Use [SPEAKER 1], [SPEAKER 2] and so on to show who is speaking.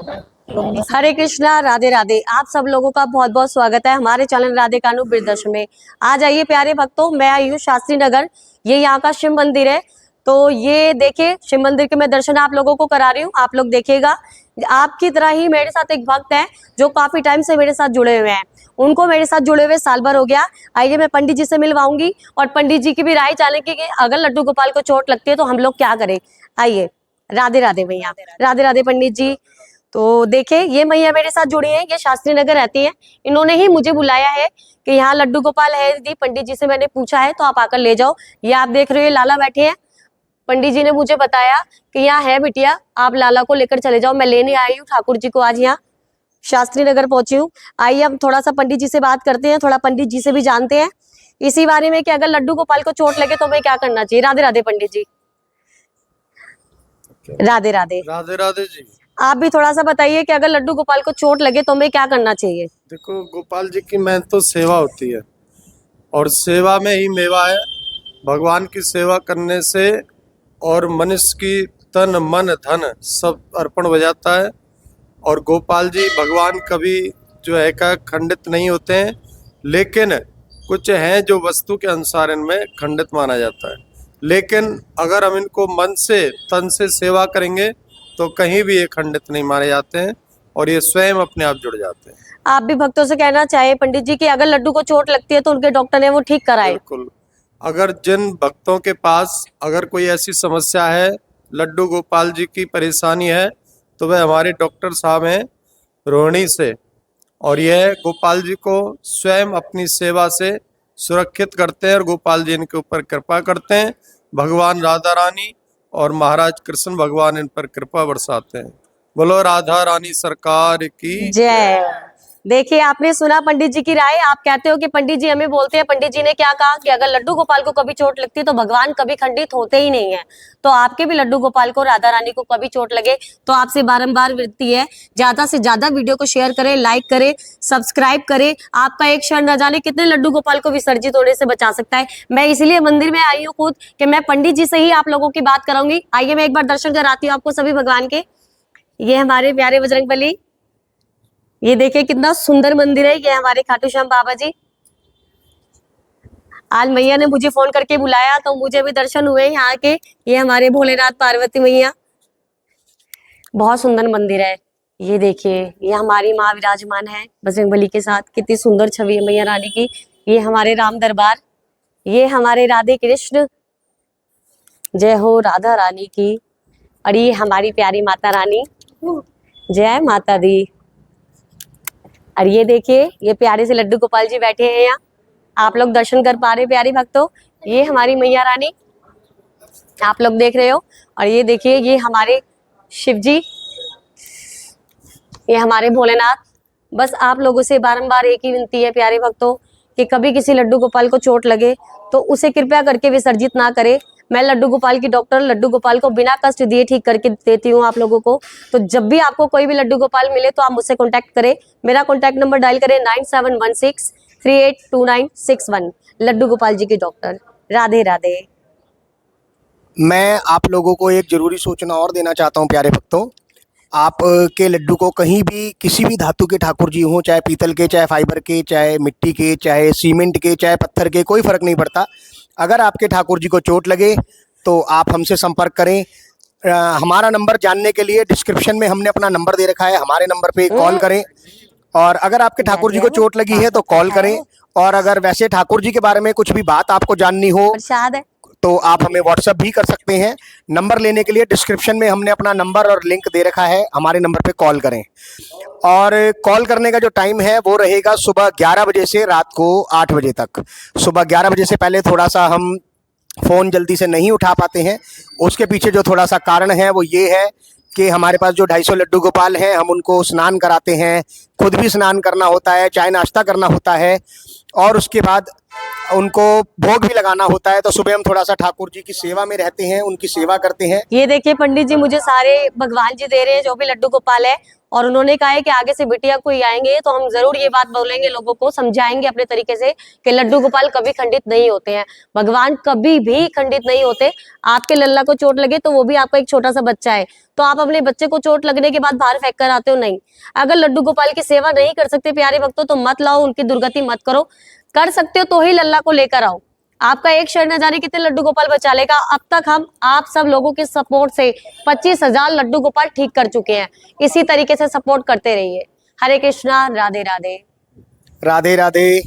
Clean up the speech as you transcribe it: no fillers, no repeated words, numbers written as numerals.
[SPEAKER 1] हरे कृष्णा, राधे राधे। आप सब लोगों का बहुत बहुत स्वागत है हमारे चैनल राधे कानू बिरदर्शन में। आ जाइए प्यारे भक्तों, मैं आई हूँ शास्त्री नगर। ये यहाँ का शिव मंदिर है। तो ये देखिए, शिव मंदिर के मैं दर्शन आप लोगों को करा रही हूँ। आप लोग देखिएगा, आपकी तरह ही मेरे साथ एक भक्त है जो काफी टाइम से मेरे साथ जुड़े हुए हैं। उनको मेरे साथ जुड़े हुए साल भर हो गया। आइए मैं पंडित जी से मिलवाऊंगी और पंडित जी की भी राय जानेंगे कि अगर लड्डू गोपाल को चोट लगती है तो हम लोग क्या करें। आइए। राधे राधे भैया। राधे राधे पंडित जी। तो देखिए, ये मैया मेरे साथ जुड़ी हैं, ये शास्त्री नगर रहती हैं। इन्होंने ही मुझे बुलाया है कि यहाँ लड्डू गोपाल है दीदी। पंडित जी से मैंने पूछा है तो आप आकर ले जाओ। ये आप देख रहे हो, लाला बैठे हैं। पंडित जी ने मुझे बताया कि यहाँ है बिटिया, आप लाला को लेकर चले जाओ। मैं लेने आई हूँ ठाकुर जी को, आज यहाँ शास्त्री नगर पहुंची हूँ। आइए अब थोड़ा सा पंडित जी से बात करते हैं, थोड़ा पंडित जी से भी जानते हैं इसी बारे में कि अगर लड्डू गोपाल को चोट लगे तो हमें क्या करना चाहिए। राधे राधे पंडित जी। राधे राधे।
[SPEAKER 2] राधे राधे जी।
[SPEAKER 1] आप भी थोड़ा सा बताइए कि अगर लड्डू गोपाल को चोट लगे तो हमें क्या करना चाहिए।
[SPEAKER 2] देखो, गोपाल जी की मेन तो सेवा होती है और सेवा में ही मेवा है। भगवान की सेवा करने से और मनुष्य की तन मन धन सब अर्पण हो जाता है। और गोपाल जी भगवान कभी जो है का खंडित नहीं होते हैं, लेकिन कुछ हैं जो वस्तु के अनुसार इनमें खंडित माना जाता है। लेकिन अगर हम इनको मन से तन से सेवा करेंगे तो कहीं भी ये खंडित नहीं माने जाते हैं और ये स्वयं अपने आप जुड़ जाते हैं।
[SPEAKER 1] आप भी भक्तों से कहना चाहे पंडित जी कि अगर लड्डू को चोट लगती है तो उनके डॉक्टर ने वो ठीक कराए।
[SPEAKER 2] बिल्कुल। अगर जिन भक्तों के पास अगर कोई ऐसी समस्या है, लड्डू गोपाल जी की परेशानी है, तो वह हमारे डॉक्टर साहब हैं रोहिणी से, और यह गोपाल जी को स्वयं अपनी सेवा से सुरक्षित करते हैं और गोपाल जी इनके ऊपर कृपा करते हैं। भगवान राधा रानी और महाराज कृष्ण भगवान इन पर कृपा बरसाते हैं। बोलो राधा रानी सरकार की
[SPEAKER 1] जय। देखिए, आपने सुना पंडित जी की राय। आप कहते हो कि पंडित जी हमें बोलते हैं, पंडित जी ने क्या कहा कि अगर लड्डू गोपाल को कभी चोट लगती है तो भगवान कभी खंडित होते ही नहीं है। तो आपके भी लड्डू गोपाल को, राधा रानी को कभी चोट लगे तो आपसे बारंबार विनती है, ज्यादा से ज्यादा वीडियो को शेयर करें, लाइक करें, सब्सक्राइब करें। आपका एक क्षण न जाने कितने लड्डू गोपाल को विसर्जित होने से बचा सकता है। मैं इसलिए मंदिर में आई हूँ खुद कि मैं पंडित जी से ही आप लोगों की बात कराऊंगी। आइए मैं एक बार दर्शन कराती हूँ आपको सभी भगवान के। ये हमारे प्यारे बजरंगबली। ये देखिए कितना सुंदर मंदिर है। ये हमारे खाटू श्याम बाबा जी। आज मैया ने मुझे फोन करके बुलाया तो मुझे भी दर्शन हुए यहाँ के। ये हमारे भोलेनाथ पार्वती मैया। बहुत सुंदर मंदिर है। ये देखिए, ये हमारी माँ विराजमान है बजरंगबली के साथ। कितनी सुंदर छवि है मैया रानी की। ये हमारे राम दरबार। ये हमारे राधे कृष्ण। जय हो राधा रानी की। और ये हमारी प्यारी माता रानी। जय माता दी। और ये देखिए, ये प्यारे से लड्डू गोपाल जी बैठे हैं यहाँ। आप लोग दर्शन कर पा रहे प्यारी भक्तों। ये हमारी मैया रानी आप लोग देख रहे हो। और ये देखिए, ये हमारे शिव जी, ये हमारे भोलेनाथ। बस आप लोगों से बारंबार एक ही विनती है प्यारे भक्तों कि कभी किसी लड्डू गोपाल को चोट लगे तो उसे कृपया करके विसर्जित ना करे। मैं लड्डू गोपाल की डॉक्टर, लड्डू गोपाल को बिना कष्ट दिए ठीक करके देती हूँ आप लोगों को। तो जब भी आपको कोई भी लड्डू गोपाल मिले तो आप मुझसे कांटेक्ट करें। मेरा कांटेक्ट नंबर डायल करें 9716382961। लड्डू गोपाल जी की डॉक्टर। राधे राधे।
[SPEAKER 3] मैं आप लोगों को एक जरूरी सूचना और देना चाहता हूं प्यारे भक्तों। आप के लड्डू को कहीं भी किसी भी धातु के ठाकुर जी हों, चाहे पीतल के, चाहे फाइबर के, चाहे मिट्टी के, चाहे सीमेंट के, चाहे पत्थर के, कोई फ़र्क नहीं पड़ता। अगर आपके ठाकुर जी को चोट लगे तो आप हमसे संपर्क करें। हमारा नंबर जानने के लिए डिस्क्रिप्शन में हमने अपना नंबर दे रखा है, हमारे नंबर पे कॉल करें। और अगर आपके ठाकुर जी को चोट लगी है तो कॉल करें। और अगर वैसे ठाकुर जी के बारे में कुछ भी बात आपको जाननी हो
[SPEAKER 1] प्रसाद है
[SPEAKER 3] तो आप हमें व्हाट्सएप भी कर सकते हैं। नंबर लेने के लिए डिस्क्रिप्शन में हमने अपना नंबर और लिंक दे रखा है, हमारे नंबर पे कॉल करें। और कॉल करने का जो टाइम है वो रहेगा सुबह 11 बजे से रात को 8 बजे तक। सुबह 11 बजे से पहले थोड़ा सा हम फ़ोन जल्दी से नहीं उठा पाते हैं। उसके पीछे जो थोड़ा सा कारण है वो ये है कि हमारे पास जो 250 लड्डू गोपाल हैं, हम उनको स्नान कराते हैं, खुद भी स्नान करना होता है, चाय नाश्ता करना होता है। और उसके बाद उनको भोग भी लगाना होता है। तो सुबह हम थोड़ा सा ठाकुर जी की सेवा में रहते हैं, उनकी सेवा करते हैं।
[SPEAKER 1] ये देखिए पंडित जी मुझे सारे भगवान जी दे रहे हैं जो भी लड्डू गोपाल है, और उन्होंने कहा है कि आगे से बिटिया कोई आएंगे तो हम जरूर ये बात बोलेंगे, लोगों को समझाएंगे अपने तरीके से कि लड्डू गोपाल कभी खंडित नहीं होते हैं, भगवान कभी भी खंडित नहीं होते। आपके लल्ला को चोट लगे तो वो भी आपका एक छोटा सा बच्चा है, तो आप अपने बच्चे को चोट लगने के बाद बाहर फेंक कर आते हो? नहीं। अगर लड्डू गोपाल की सेवा नहीं कर सकते प्यारे भक्तों तो मत लाओ, उनकी दुर्गति मत करो। कर सकते हो तो ही लल्ला को लेकर आओ। आपका एक शेयर न जाने कितने लड्डू गोपाल बचा लेगा। अब तक हम आप सब लोगों के सपोर्ट से 25,000 लड्डू गोपाल ठीक कर चुके हैं। इसी तरीके से सपोर्ट करते रहिए। हरे कृष्णा, राधे राधे।
[SPEAKER 3] राधे राधे।